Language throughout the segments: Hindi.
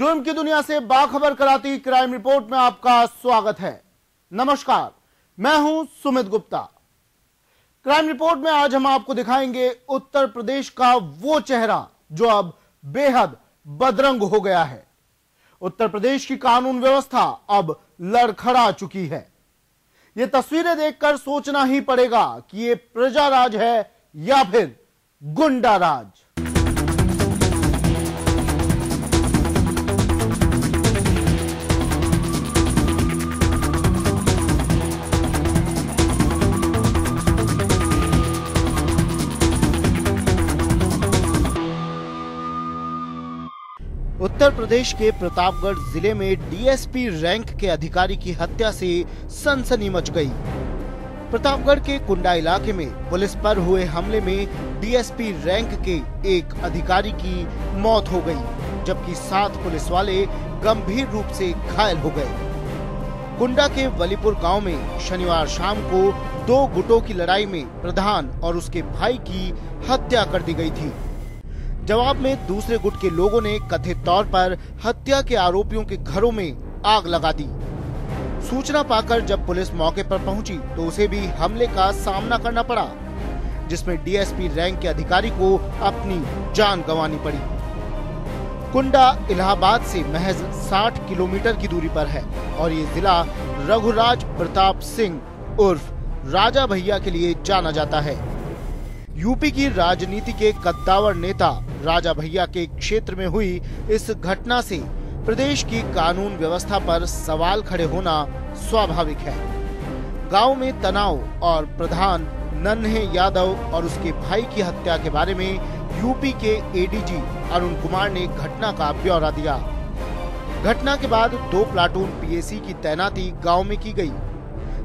जुर्म की दुनिया से बाखबर कराती क्राइम रिपोर्ट में आपका स्वागत है। नमस्कार, मैं हूं सुमित गुप्ता। क्राइम रिपोर्ट में आज हम आपको दिखाएंगे उत्तर प्रदेश का वो चेहरा जो अब बेहद बदरंग हो गया है। उत्तर प्रदेश की कानून व्यवस्था अब लड़खड़ा चुकी है। ये तस्वीरें देखकर सोचना ही पड़ेगा कि ये प्रजा राज है या फिर गुंडा राज। उत्तर प्रदेश के प्रतापगढ़ जिले में डीएसपी रैंक के अधिकारी की हत्या से सनसनी मच गई। प्रतापगढ़ के कुंडा इलाके में पुलिस पर हुए हमले में डीएसपी रैंक के एक अधिकारी की मौत हो गई, जबकि 7 पुलिस वाले गंभीर रूप से घायल हो गए। कुंडा के वलीपुर गांव में शनिवार शाम को 2 गुटों की लड़ाई में प्रधान और उसके भाई की हत्या कर दी गई थी। जवाब में दूसरे गुट के लोगों ने कथित तौर पर हत्या के आरोपियों के घरों में आग लगा दी। सूचना पाकर जब पुलिस मौके पर पहुंची तो उसे भी हमले का सामना करना पड़ा, जिसमें डीएसपी रैंक के अधिकारी को अपनी जान गंवानी पड़ी। कुंडा इलाहाबाद से महज 60 किलोमीटर की दूरी पर है और ये जिला रघुराज प्रताप सिंह उर्फ राजा भैया के लिए जाना जाता है। यूपी की राजनीति के कद्दावर नेता राजा भैया के क्षेत्र में हुई इस घटना से प्रदेश की कानून व्यवस्था पर सवाल खड़े होना स्वाभाविक है। गांव में तनाव और प्रधान नन्हे यादव और उसके भाई की हत्या के बारे में यूपी के एडीजी अरुण कुमार ने घटना का ब्यौरा दिया। घटना के बाद 2 प्लाटून पीएसी की तैनाती गांव में की गई,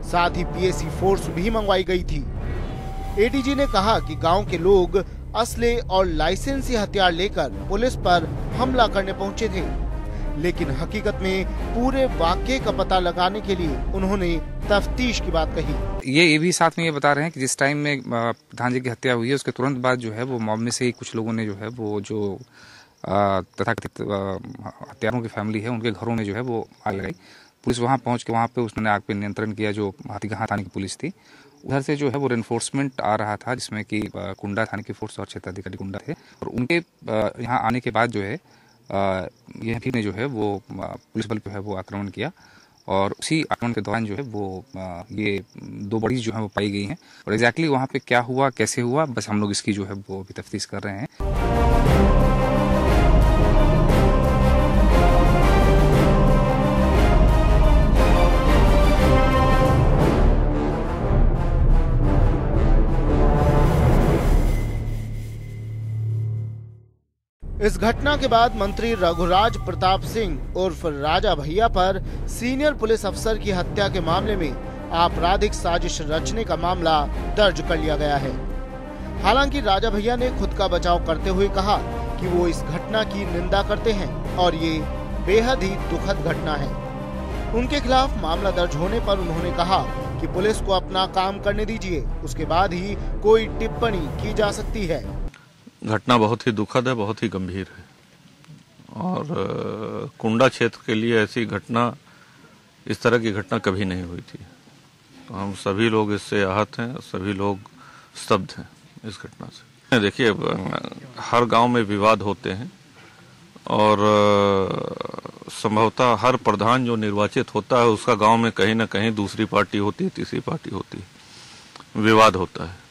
साथ ही पीएसी फोर्स भी मंगवाई गई थी। एडीजी ने कहा कि गांव के लोग असले और लाइसेंसी हथियार लेकर पुलिस पर हमला करने पहुंचे थे, लेकिन हकीकत में पूरे वाकये का पता लगाने के लिए उन्होंने तफ्तीश की बात कही। ये भी साथ में ये बता रहे हैं कि जिस टाइम में प्रधान जी की हत्या हुई है उसके तुरंत बाद जो है वो मॉब में से ही कुछ लोगों ने जो है वो जो तथाकथित हत्यारों की फैमिली है उनके घरों में जो है वो आग लगाई। पुलिस वहां पहुंच के वहां पे उसने आग पे नियंत्रण किया। जो हाथीगांव थाने की पुलिस थी उधर से जो है वो रेनफोर्समेंट आ रहा था, जिसमें कि कुंडा थाने की फोर्स और क्षेत्राधिकारी कुंडा थे, और उनके यहाँ आने के बाद जो है ये ने जो है वो पुलिस बल पे है वो आक्रमण किया और उसी आक्रमण के दौरान जो है वो ये 2 बॉडीज जो है वो पाई गई हैं। और एग्जैक्टली वहाँ पे क्या हुआ, कैसे हुआ, बस हम लोग इसकी जो है वो अभी तफ्तीश कर रहे हैं। इस घटना के बाद मंत्री रघुराज प्रताप सिंह उर्फ राजा भैया पर सीनियर पुलिस अफसर की हत्या के मामले में आपराधिक साजिश रचने का मामला दर्ज कर लिया गया है। हालांकि राजा भैया ने खुद का बचाव करते हुए कहा कि वो इस घटना की निंदा करते हैं और ये बेहद ही दुखद घटना है। उनके खिलाफ मामला दर्ज होने पर उन्होंने कहा कि पुलिस को अपना काम करने दीजिए, उसके बाद ही कोई टिप्पणी की जा सकती है। घटना बहुत ही दुखद है, बहुत ही गंभीर है और कुंडा क्षेत्र के लिए ऐसी घटना, इस तरह की घटना कभी नहीं हुई थी। तो हम सभी लोग इससे आहत हैं, सभी लोग स्तब्ध हैं इस घटना से। देखिए, हर गांव में विवाद होते हैं और संभवतः हर प्रधान जो निर्वाचित होता है उसका गांव में कहीं ना कहीं दूसरी पार्टी होती है, तीसरी पार्टी होती है, विवाद होता है।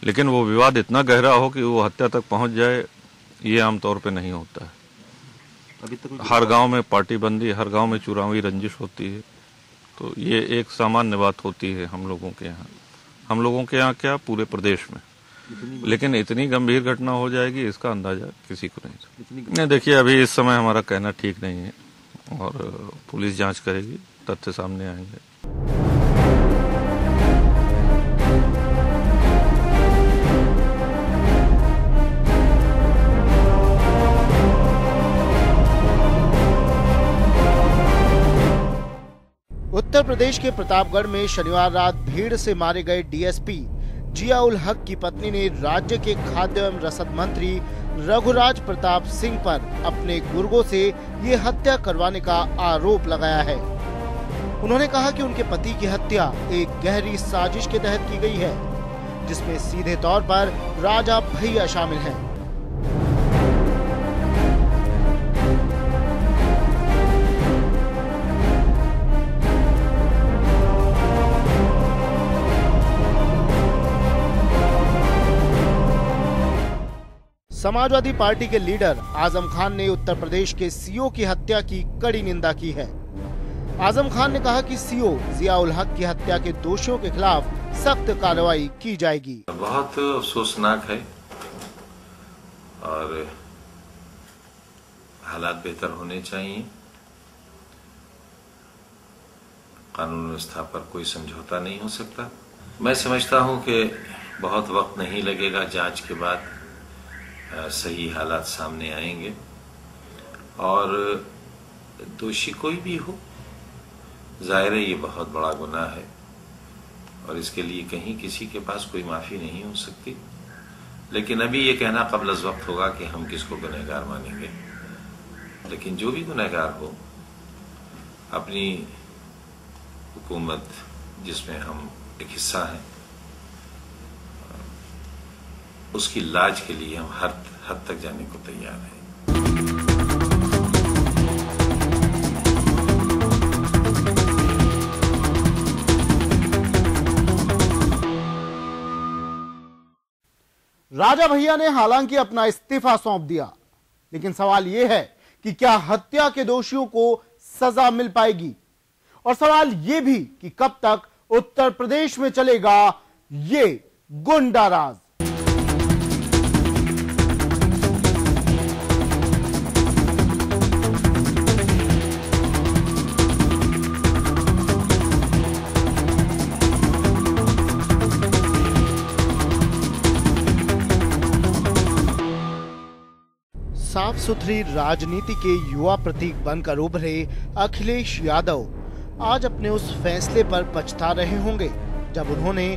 लेकिन वो विवाद इतना गहरा हो कि वो हत्या तक पहुंच जाए, ये आमतौर पे नहीं होता है। अभी तक हर गांव में पार्टी बंदी, हर गांव में चुनावी रंजिश होती है, तो ये एक सामान्य बात होती है हम लोगों के यहाँ क्या पूरे प्रदेश में। लेकिन इतनी गंभीर घटना हो जाएगी इसका अंदाजा किसी को नहीं। देखिए, अभी इस समय हमारा कहना ठीक नहीं है और पुलिस जांच करेगी, तथ्य सामने आएंगे। उत्तर प्रदेश के प्रतापगढ़ में शनिवार रात भीड़ से मारे गए डीएसपी जियाउल हक की पत्नी ने राज्य के खाद्य एवं रसद मंत्री रघुराज प्रताप सिंह पर अपने गुर्गों से ये हत्या करवाने का आरोप लगाया है। उन्होंने कहा कि उनके पति की हत्या एक गहरी साजिश के तहत की गई है, जिसमें सीधे तौर पर राजा भैया शामिल हैं। समाजवादी पार्टी के लीडर आजम खान ने उत्तर प्रदेश के सीओ की हत्या की कड़ी निंदा की है। आजम खान ने कहा कि सीओ जियाउल हक की हत्या के दोषियों के खिलाफ सख्त कार्रवाई की जाएगी। बहुत अफसोसनाक है और हालात बेहतर होने चाहिए। कानून व्यवस्था पर कोई समझौता नहीं हो सकता। मैं समझता हूं कि बहुत वक्त नहीं लगेगा, जांच के बाद सही हालात सामने आएंगे और दोषी कोई भी हो, जाहिर है ये बहुत बड़ा गुनाह है और इसके लिए कहीं किसी के पास कोई माफी नहीं हो सकती। लेकिन अभी ये कहना कब्ल अज़ वक्त होगा कि हम किसको गुनहगार मानेंगे। लेकिन जो भी गुनहगार हो, अपनी हुकूमत जिसमें हम एक हिस्सा हैं, उसकी लाज के लिए हम हर हद तक जाने को तैयार हैं। राजा भैया ने हालांकि अपना इस्तीफा सौंप दिया, लेकिन सवाल यह है कि क्या हत्या के दोषियों को सजा मिल पाएगी, और सवाल यह भी कि कब तक उत्तर प्रदेश में चलेगा ये गुंडा राज। साफ सुथरी राजनीति के युवा प्रतीक बनकर उभरे अखिलेश यादव आज अपने उस फैसले पर पछता रहे होंगे जब उन्होंने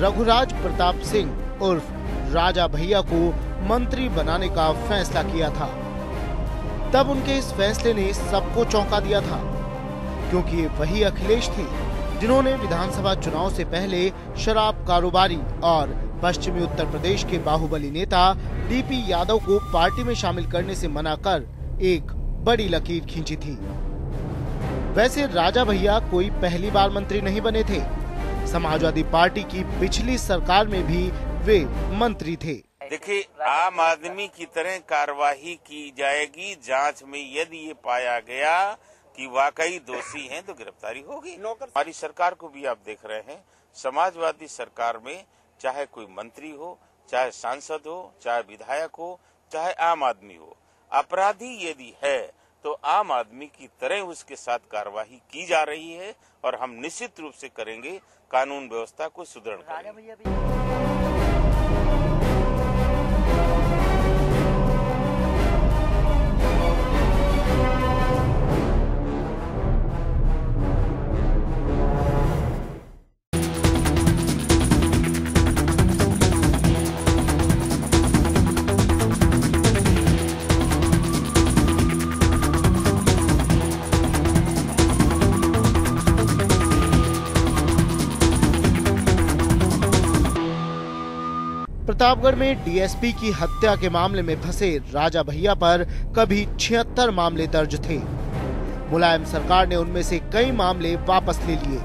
रघुराज प्रताप सिंह उर्फ राजा भैया को मंत्री बनाने का फैसला किया था। तब उनके इस फैसले ने सबको चौंका दिया था, क्योंकि ये वही अखिलेश थे जिन्होंने विधानसभा चुनाव से पहले शराब कारोबारी और पश्चिमी उत्तर प्रदेश के बाहुबली नेता डीपी यादव को पार्टी में शामिल करने से मना कर एक बड़ी लकीर खींची थी। वैसे राजा भैया कोई पहली बार मंत्री नहीं बने थे। समाजवादी पार्टी की पिछली सरकार में भी वे मंत्री थे। देखिए, आम आदमी की तरह कार्यवाही की जाएगी। जांच में यदि ये पाया गया कि वाकई दोषी हैं तो गिरफ्तारी होगी। हमारी सरकार को भी आप देख रहे हैं, समाजवादी सरकार में चाहे कोई मंत्री हो, चाहे सांसद हो, चाहे विधायक हो, चाहे आम आदमी हो, अपराधी यदि है तो आम आदमी की तरह उसके साथ कार्यवाही की जा रही है और हम निश्चित रूप से करेंगे, कानून व्यवस्था को सुदृढ़ करेंगे। प्रतापगढ़ में डीएसपी की हत्या के मामले में फंसे राजा भैया पर कभी 76 मामले दर्ज थे। मुलायम सरकार ने उनमें से कई मामले वापस ले लिए।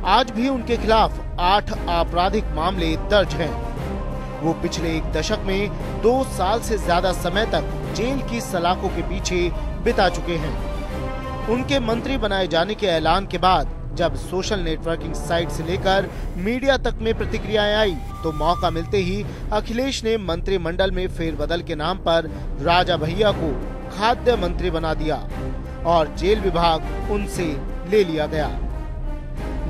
आज भी उनके खिलाफ 8 आपराधिक मामले दर्ज हैं। वो पिछले एक दशक में 2 साल से ज्यादा समय तक जेल की सलाखों के पीछे बिता चुके हैं। उनके मंत्री बनाए जाने के ऐलान के बाद जब सोशल नेटवर्किंग साइट से लेकर मीडिया तक में प्रतिक्रियाएं आई, तो मौका मिलते ही अखिलेश ने मंत्रिमंडल में फेरबदल के नाम पर राजा भैया को खाद्य मंत्री बना दिया और जेल विभाग उनसे ले लिया गया।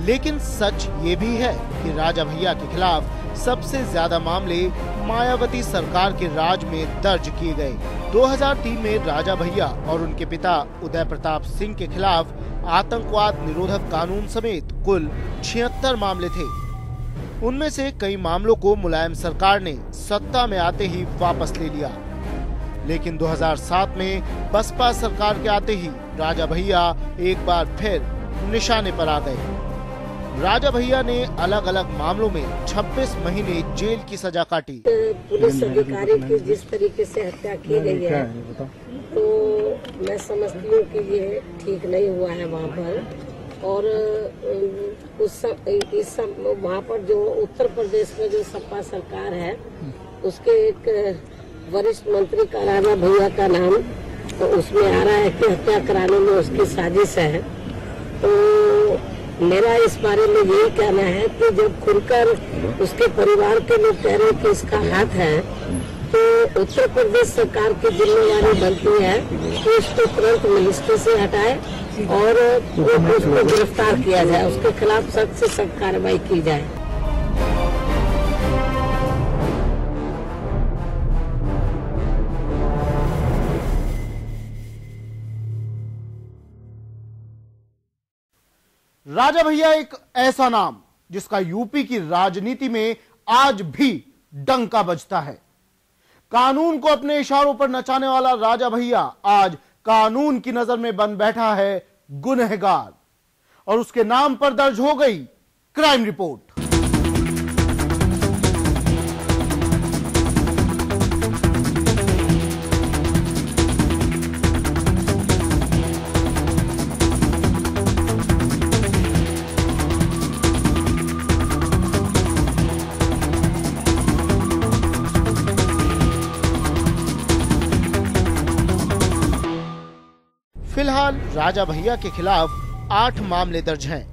लेकिन सच ये भी है कि राजा भैया के खिलाफ सबसे ज्यादा मामले मायावती सरकार के राज में दर्ज किए गए। 2003 में राजा भैया और उनके पिता उदय प्रताप सिंह के खिलाफ आतंकवाद निरोधक कानून समेत कुल 76 मामले थे। उनमें से कई मामलों को मुलायम सरकार ने सत्ता में आते ही वापस ले लिया। लेकिन 2007 में बसपा सरकार के आते ही राजा भैया एक बार फिर निशाने पर आ गए। राजा भैया ने अलग अलग मामलों में 26 महीने जेल की सजा काटी। पुलिस अधिकारी की जिस तरीके से हत्या की गई है, तो मैं समझती हूँ कि ये ठीक नहीं हुआ है वहाँ पर। और वहाँ पर जो उत्तर प्रदेश में जो सपा सरकार है, उसके एक वरिष्ठ मंत्री का राजा भैया का नाम तो उसमें आ रहा है कि हत्या कराने में उसकी साजिश है। तो मेरा इस बारे में यही कहना है कि जब खुलकर उसके परिवार के लोग कह रहे हैं कि इसका हाथ है, तो उत्तर प्रदेश सरकार की जिम्मेदारी बनती है कि उसको तुरंत मिनिस्ट्री से हटाए और उसको गिरफ्तार किया जाए, उसके खिलाफ सख्त से सख्त कार्रवाई की जाए। राजा भैया एक ऐसा नाम जिसका यूपी की राजनीति में आज भी डंका बजता है। कानून को अपने इशारों पर नचाने वाला राजा भैया आज कानून की नजर में बन बैठा है गुनहगार, और उसके नाम पर दर्ज हो गई क्राइम रिपोर्ट। फिलहाल राजा भैया के खिलाफ 8 मामले दर्ज हैं,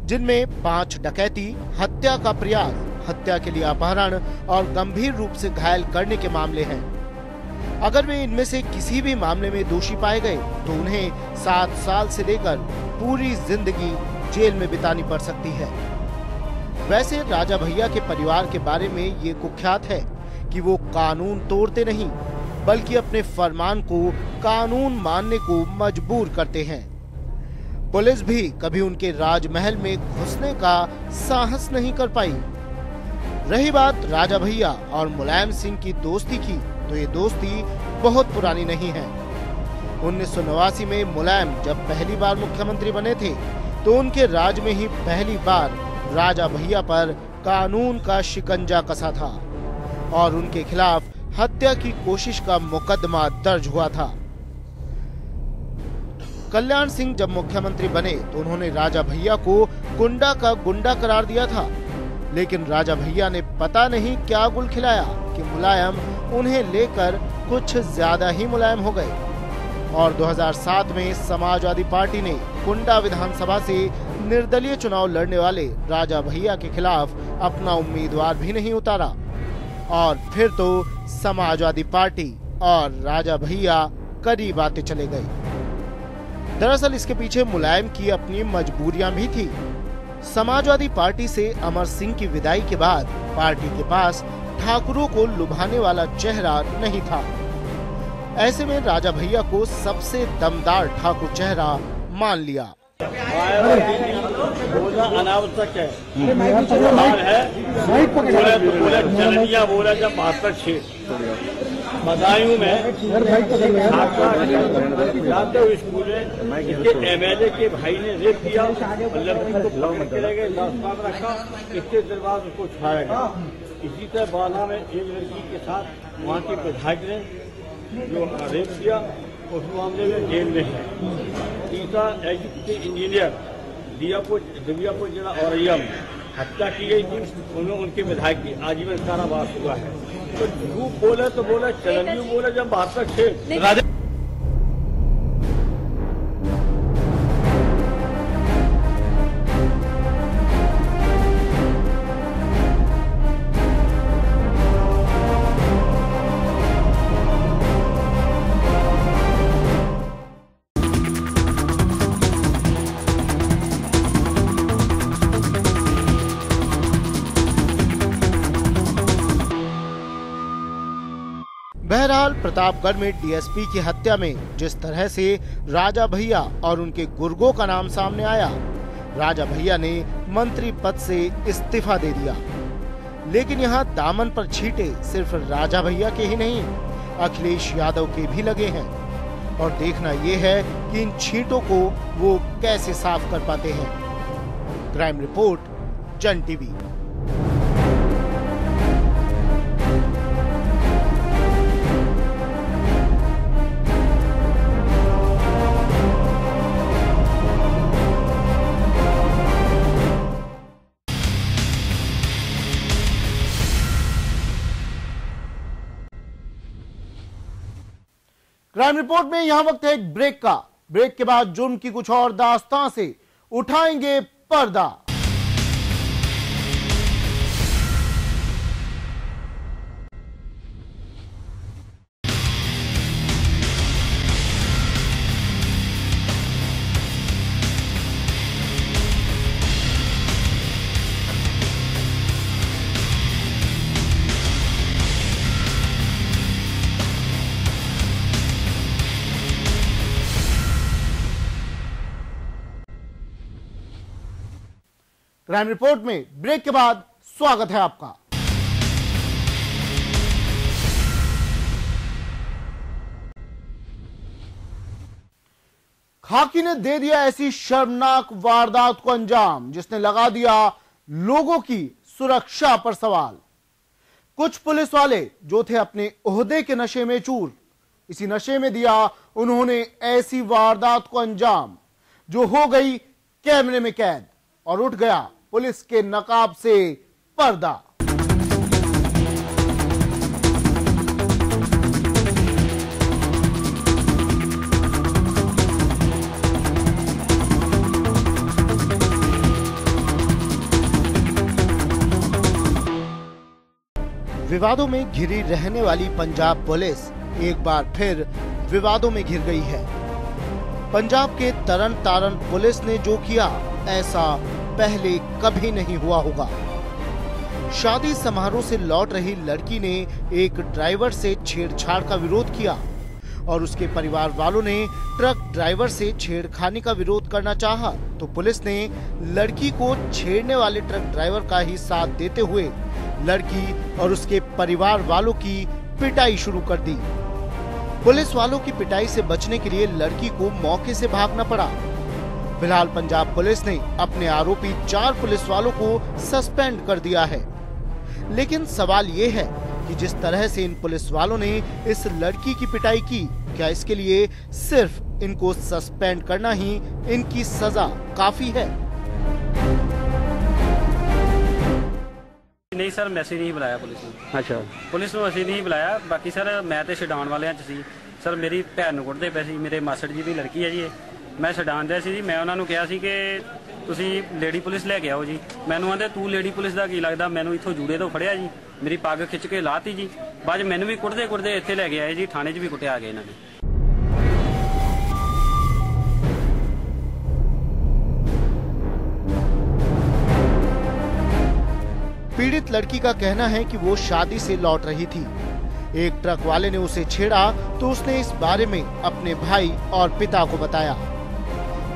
जिनमें 5 डकैती, हत्या का प्रयास, हत्या के लिए अपहरण और गंभीर रूप से घायल करने के मामले हैं। अगर वे इनमें से किसी भी मामले में दोषी पाए गए तो उन्हें 7 साल से लेकर पूरी जिंदगी जेल में बितानी पड़ सकती है। वैसे राजा भैया के परिवार के बारे में ये कुख्यात है कि वो कानून तोड़ते नहीं, बल्कि अपने फरमान को कानून मानने को मजबूर करते हैं। पुलिस भी कभी उनके राजमहल में घुसने का साहस नहीं कर पाई। रही बात राजा भैया और मुलायम सिंह की दोस्ती की, तो ये दोस्ती बहुत पुरानी नहीं है। 1989 में मुलायम जब पहली बार मुख्यमंत्री बने थे, तो उनके राज में ही पहली बार राजा भैया पर कानून का शिकंजा कसा था और उनके खिलाफ हत्या की कोशिश का मुकदमा दर्ज हुआ था। कल्याण सिंह जब मुख्यमंत्री बने तो उन्होंने राजा भैया को गुंडा का गुंडा करार दिया था, लेकिन राजा भैया ने पता नहीं क्या गुल खिलाया कि मुलायम उन्हें लेकर कुछ ज्यादा ही मुलायम हो गए और 2007 में समाजवादी पार्टी ने कुंडा विधानसभा से निर्दलीय चुनाव लड़ने वाले राजा भैया के खिलाफ अपना उम्मीदवार भी नहीं उतारा और फिर तो समाजवादी पार्टी और राजा भैया करीब आते चले गए। दरअसल इसके पीछे मुलायम की अपनी मजबूरियां भी थी। समाजवादी पार्टी से अमर सिंह की विदाई के बाद पार्टी के पास ठाकुरों को लुभाने वाला चेहरा नहीं था। ऐसे में राजा भैया को सबसे दमदार ठाकुर चेहरा मान लिया। बोलना अनावश्यक है, बोला बोला जब 72 बदायूं में स्कूल में इसके MLA के भाई ने रेप किया और लड़की को पकड़ के ले गए, रखा, इसके देर बाद उसको छुड़ाया गया। इसी तरह बाना में एक लड़की के साथ वहाँ के विधायक ने जो रेप किया, उस मामले में जेल में है। तीसरा एजुकेटेड इंजीनियर दिव्यापुर जिला औरैया में हत्या की गई थी, उन्हें उनके विधायक की आजीवन कारावास हुआ है। तो झूठ बोले तो बोले, चरंजीव बोले जब 72 बहरहाल प्रतापगढ़ में डीएसपी की हत्या में जिस तरह से राजा भैया और उनके गुर्गों का नाम सामने आया, राजा भैया ने मंत्री पद से इस्तीफा दे दिया। लेकिन यहाँ दामन पर छींटे सिर्फ राजा भैया के ही नहीं, अखिलेश यादव के भी लगे हैं और देखना ये है कि इन छींटों को वो कैसे साफ कर पाते हैं। क्राइम रिपोर्ट, जन टीवी। क्राइम रिपोर्ट में यहां वक्त है एक ब्रेक का। ब्रेक के बाद जुर्म की कुछ और दास्तां से उठाएंगे पर्दा। क्राइम रिपोर्ट में ब्रेक के बाद स्वागत है आपका। खाकी ने दे दिया ऐसी शर्मनाक वारदात को अंजाम जिसने लगा दिया लोगों की सुरक्षा पर सवाल। कुछ पुलिस वाले जो थे अपने ओहदे के नशे में चूर, इसी नशे में दिया उन्होंने ऐसी वारदात को अंजाम जो हो गई कैमरे में कैद और उठ गया पुलिस के नकाब से पर्दा। विवादों में घिरी रहने वाली पंजाब पुलिस एक बार फिर विवादों में घिर गई है। पंजाब के तरन तारण पुलिस ने जो किया ऐसा पहले कभी नहीं हुआ होगा। शादी समारोह से लौट रही लड़की ने एक ड्राइवर से छेड़छाड़ का विरोध किया और उसके परिवार वालों ने ट्रक ड्राइवर से छेड़खानी का विरोध करना चाहा तो पुलिस ने लड़की को छेड़ने वाले ट्रक ड्राइवर का ही साथ देते हुए लड़की और उसके परिवार वालों की पिटाई शुरू कर दी। पुलिस वालों की पिटाई से बचने के लिए लड़की को मौके से भागना पड़ा। फिलहाल पंजाब पुलिस ने अपने आरोपी 4 पुलिस वालों को सस्पेंड कर दिया है। लेकिन सवाल ये है कि जिस तरह से इन पुलिस वालों ने इस लड़की की पिटाई की, क्या इसके लिए सिर्फ इनको सस्पेंड करना ही इनकी सजा काफी है? नहीं सर, मैसेज नहीं बुलाया पुलिस ने। अच्छा, पुलिस ने मैसेज नहीं बुलाया। बाकी सर मैं तो छडाउण वालिਆਂ ਚ ਸੀ। सर मेरी ਭੈਣ ਨੂੰ ਕੁੱਟਦੇ ਪਏ ਸੀ। ਮੇਰੇ ਮਾਸੜ ਜੀ ਦੀ ਲੜਕੀ ਹੈ ਜੀ। ਮੈਂ ਛਡਾਉਣ ਦਿਆ ਸੀ ਜੀ। ਮੈਂ ਉਹਨਾਂ ਨੂੰ ਕਿਹਾ ਸੀ ਕਿ ਤੁਸੀਂ ਲੇਡੀ ਪੁਲਿਸ ਲੈ ਕੇ ਆਓ ਜੀ। ਮੈਨੂੰ ਆਂਦੇ ਤੂੰ ਲੇਡੀ ਪੁਲਿਸ ਦਾ ਕੀ ਲੱਗਦਾ। ਮੈਨੂੰ ਇੱਥੋਂ ਜੂੜੇ ਤੋਂ ਫੜਿਆ ਜੀ, ਮੇਰੀ ਪੱਗ ਖਿੱਚ ਕੇ ਲਾਤੀ ਜੀ। ਬਾਅਦ ਮੈਨੂੰ ਵੀ ਕੁੱਟਦੇ ਕੁੱਟਦੇ ਇੱਥੇ ਲੈ ਕੇ ਆਏ ਜੀ। ਥਾਣੇ 'ਚ ਵੀ ਕੁੱਟਿਆ ਗਏ ਇਹਨਾਂ ਨੇ। पीड़ित लड़की का कहना है कि वो शादी से लौट रही थी। एक ट्रक वाले ने उसे छेड़ा तो उसने इस बारे में अपने भाई और पिता को बताया।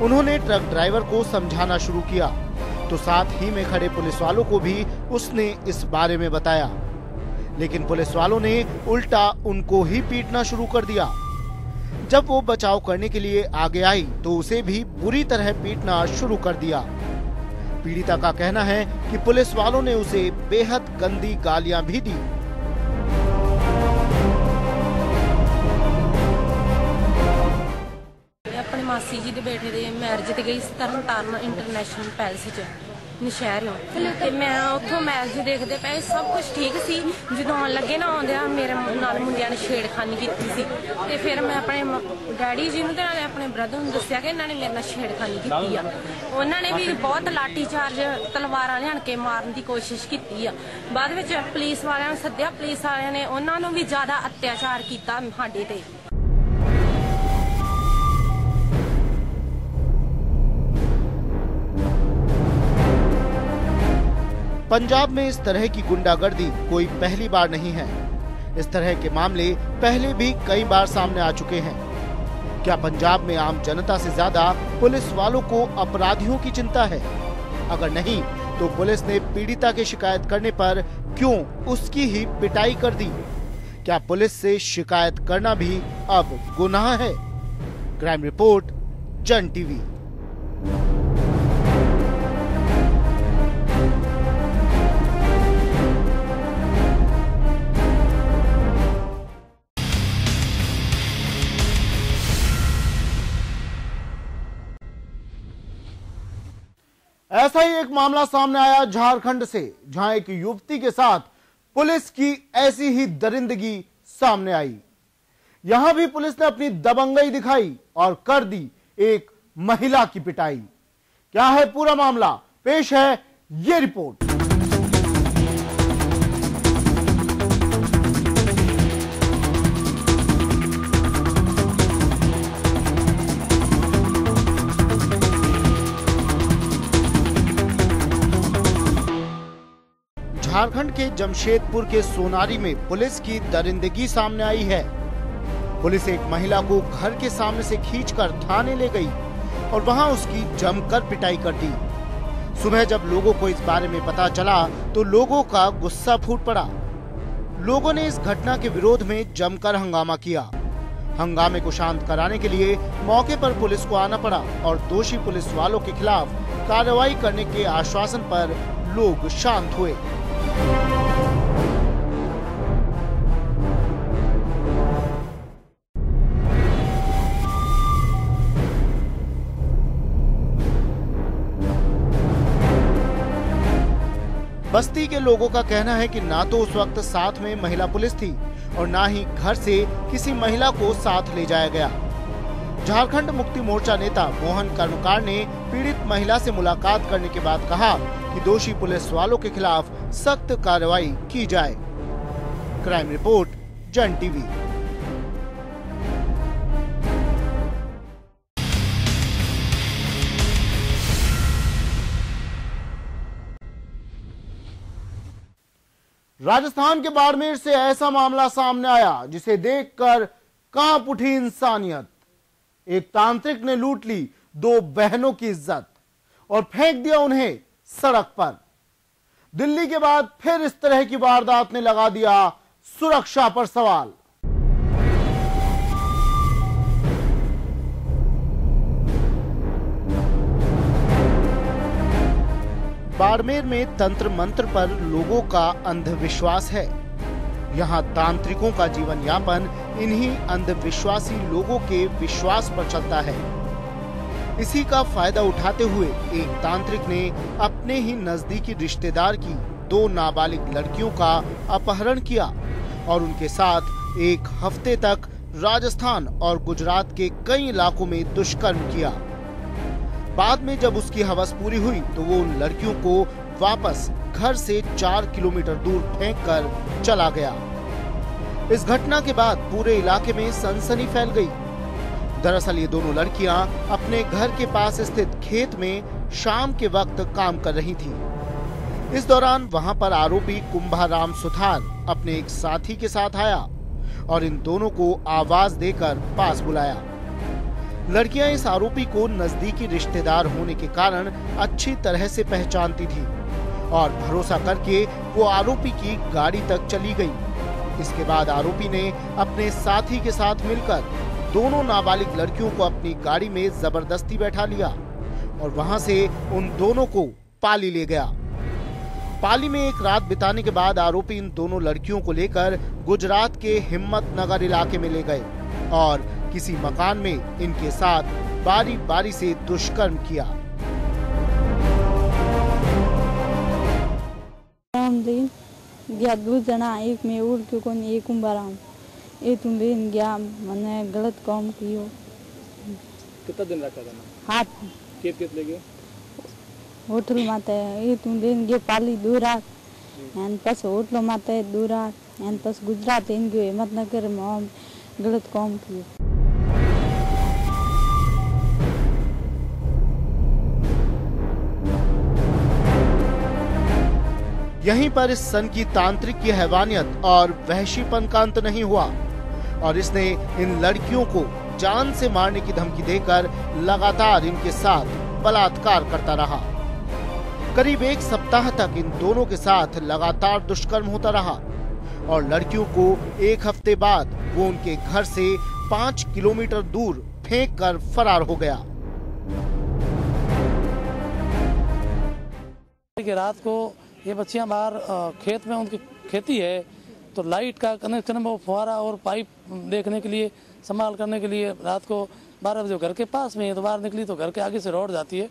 उन्होंने ट्रक ड्राइवर को समझाना शुरू किया तो साथ ही में खड़े पुलिस वालों को भी उसने इस बारे में बताया। लेकिन पुलिस वालों ने उल्टा उनको ही पीटना शुरू कर दिया। जब वो बचाव करने के लिए आगे आई तो उसे भी बुरी तरह पीटना शुरू कर दिया। पीड़िता का कहना है कि पुलिस वालों ने उसे बेहद गंदी गालियां भी दी। अपने मासी जी के बेटे दे मैरिज ते गई तरनताਰਨ इंटरनेशनल पैलेस च नशहरों ते मैं उत्थों मैरिज देखते पे सब कुछ ठीक सी। जो आन लगे ना आंदे मेरे नाल मुंडिया ने छेड़खानी की सी ते फिर मैं अपने डैडी जी ने अपने ब्रदर ने दस्सिया कि इन्होंने मेरे नाल छेड़खानी की आ। उन्होंने भी बहुत लाठी चार्ज तलवारां लियान के मारन की कोशिश की आ। बाद विच पुलिस वालियां ने सद्दिया, पुलिस वालियां ने उन्होंने भी ज्यादा अत्याचार किया साडे ते। पंजाब में इस तरह की गुंडागर्दी कोई पहली बार नहीं है। इस तरह के मामले पहले भी कई बार सामने आ चुके हैं। क्या पंजाब में आम जनता से ज्यादा पुलिस वालों को अपराधियों की चिंता है? अगर नहीं तो पुलिस ने पीड़िता की शिकायत करने पर क्यों उसकी ही पिटाई कर दी? क्या पुलिस से शिकायत करना भी अब गुनाह है? क्राइम रिपोर्ट, जन टीवी। ऐसा ही एक मामला सामने आया झारखंड से, जहां एक युवती के साथ पुलिस की ऐसी ही दरिंदगी सामने आई। यहां भी पुलिस ने अपनी दबंगई दिखाई और कर दी एक महिला की पिटाई। क्या है पूरा मामला, पेश है ये रिपोर्ट। झारखंड के जमशेदपुर के सोनारी में पुलिस की दरिंदगी सामने आई है। पुलिस एक महिला को घर के सामने से खींचकर थाने ले गई और वहां उसकी जमकर पिटाई कर दी। सुबह जब लोगों को इस बारे में पता चला तो लोगों का गुस्सा फूट पड़ा। लोगों ने इस घटना के विरोध में जमकर हंगामा किया। हंगामे को शांत कराने के लिए मौके पर पुलिस को आना पड़ा और दोषी पुलिस वालों के खिलाफ कार्रवाई करने के आश्वासन पर लोग शांत हुए। बस्ती के लोगों का कहना है कि ना तो उस वक्त साथ में महिला पुलिस थी और ना ही घर से किसी महिला को साथ ले जाया गया। झारखंड मुक्ति मोर्चा नेता मोहन कर्मकार ने पीड़ित महिला से मुलाकात करने के बाद कहा कि दोषी पुलिस वालों के खिलाफ सख्त कार्रवाई की जाए। क्राइम रिपोर्ट, जन टीवी। राजस्थान के बाड़मेर से ऐसा मामला सामने आया जिसे देखकर कांप उठी इंसानियत। एक तांत्रिक ने लूट ली 2 बहनों की इज्जत और फेंक दिया उन्हें सड़क पर। दिल्ली के बाद फिर इस तरह की वारदात ने लगा दिया सुरक्षा पर सवाल। बाड़मेर में तंत्र मंत्र पर लोगों का अंधविश्वास है। यहाँ तांत्रिकों का जीवन यापन इन्हीं अंधविश्वासी लोगों के विश्वास पर चलता है। इसी का फायदा उठाते हुए एक तांत्रिक ने अपने ही नजदीकी रिश्तेदार की 2 नाबालिग लड़कियों का अपहरण किया और उनके साथ 1 हफ्ते तक राजस्थान और गुजरात के कई इलाकों में दुष्कर्म किया। बाद में जब उसकी हवस पूरी हुई तो वो उन लड़कियों को वापस घर से 4 किलोमीटर दूर फेंककर चला गया। इस घटना के बाद पूरे इलाके में सनसनी फैल गई। दरअसल ये दोनों लड़कियां अपने घर के पास स्थित खेत में शाम के वक्त काम कर रही थी। इस दौरान वहां पर आरोपी कुंभाराम सुथार अपने एक साथी के साथ आया और इन दोनों को आवाज देकर पास बुलाया। लड़कियां इस आरोपी को नजदीकी रिश्तेदार होने के कारण अच्छी तरह से पहचानती थी और भरोसा करके वो आरोपी की गाड़ी तक चली गई। इसके बाद आरोपी ने अपने साथी के साथ मिलकर दोनों नाबालिग लड़कियों को अपनी गाड़ी में जबरदस्ती बैठा लिया और वहां से उन दोनों को पाली ले गया। पाली में एक रात बिताने के बाद आरोपी इन दोनों लड़कियों को लेकर गुजरात के हिम्मतनगर इलाके में ले गए और किसी मकान में इनके साथ बारी बारी से दुष्कर्म किया। गया 2 जना, एक में उड़ के कौन एक कुंभाराम ये तुम दिन गया मैंने गलत काम कियो। कितना दिन रखा था हाथ केत ले गए होटल माते ये तुम दिन गए पाली 2 रात एन पास होटल माते 2 रात एन पास गुजरात इन गए हिम्मतनगर में गलत काम कियो। यहीं पर इस सन की तांत्रिक की हैवानियत और वहशीपन का अंत नहीं हुआ और इसने इन लड़कियों को जान से मारने की धमकी देकर लगातार इनके साथ बलात्कार करता रहा। करीब 1 सप्ताह तक इन दोनों के साथ लगातार दुष्कर्म होता रहा और लड़कियों को एक हफ्ते बाद वो उनके घर से 5 किलोमीटर दूर फेंक कर फरार हो गया। रात को ये बच्चियां बाहर खेत में, उनकी खेती है, तो लाइट का कनेक्शन वो फुहारा और पाइप देखने के लिए, संभाल करने के लिए रात को 12 बजे घर के पास में है, तो बाहर निकली तो घर के आगे से रोड जाती है,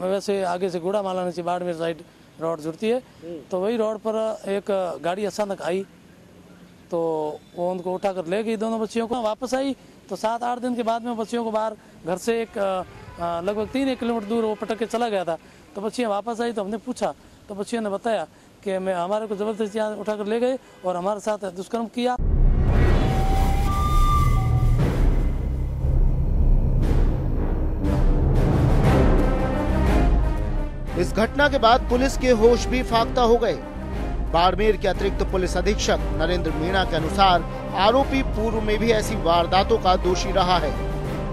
वैसे आगे से गुड़ा मालानी से बाड़मेर साइड रोड जुड़ती है, तो वही रोड पर एक गाड़ी अचानक आई तो वो उनको उठा कर ले गई। दोनों बच्चियों को वापस आई तो 7-8 दिन के बाद में बच्चियों को बाहर घर से एक लगभग 3 किलोमीटर दूर वो पटक के चला गया था। तो बच्चियाँ वापस आई तो हमने पूछा तो बच्चियों ने बताया कि हमारे को जबरदस्ती यहाँ उठाकर ले गए और हमारे साथ दुष्कर्म किया। इस घटना के बाद पुलिस के होश भी फाख्ता हो गए। बाड़मेर के अतिरिक्त पुलिस अधीक्षक नरेंद्र मीणा के अनुसार आरोपी पूर्व में भी ऐसी वारदातों का दोषी रहा है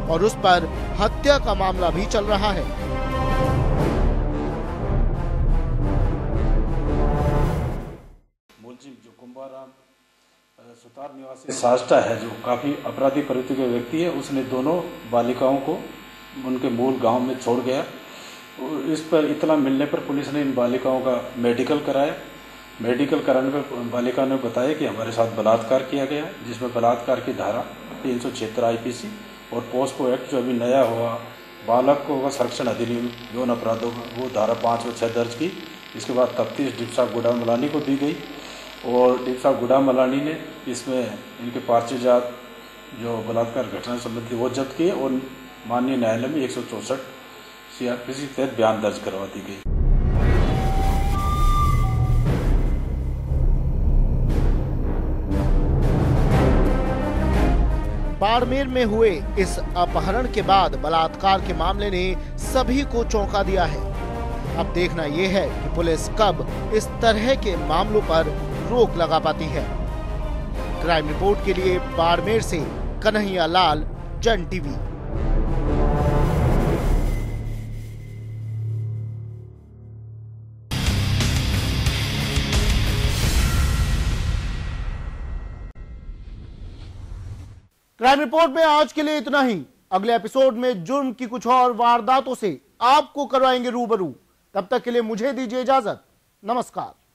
और उस पर हत्या का मामला भी चल रहा है। जो कुंभाराम सुतार निवासी साष्टा है, जो काफी अपराधी प्रवृत्ति के व्यक्ति है, उसने दोनों बालिकाओं को उनके मूल गांव में छोड़ गया। इस पर इतना मिलने पर पुलिस ने इन बालिकाओं का मेडिकल कराया। मेडिकल कराने पर बालिका ने बताया कि हमारे साथ बलात्कार किया गया, जिसमें बलात्कार की धारा 376 आईपीसी और पोस्को एक्ट जो अभी नया हुआ बालक को संरक्षण अधिनियम यौन अपराधों वो धारा 5 व 6 दर्ज की। इसके बाद तफ्तीश डिप्टी साहब गुडा मलानी को दी गई और डिप्टी साहब गुडा मलानी ने इसमें इनके पार्चेजात जो बलात्कार घटना संबंधी वो जब्त किए और माननीय न्यायालय में 164 सीआरपीसी के तहत बयान दर्ज करवा दी गई। बाड़मेर में हुए इस अपहरण के बाद बलात्कार के मामले ने सभी को चौंका दिया है। अब देखना यह है कि पुलिस कब इस तरह के मामलों पर रोक लगा पाती है। क्राइम रिपोर्ट के लिए बाड़मेर से कन्हैया लाल, जन टीवी। क्राइम रिपोर्ट में आज के लिए इतना ही। अगले एपिसोड में जुर्म की कुछ और वारदातों से आपको करवाएंगे रूबरू। तब तक के लिए मुझे दीजिए इजाजत। नमस्कार।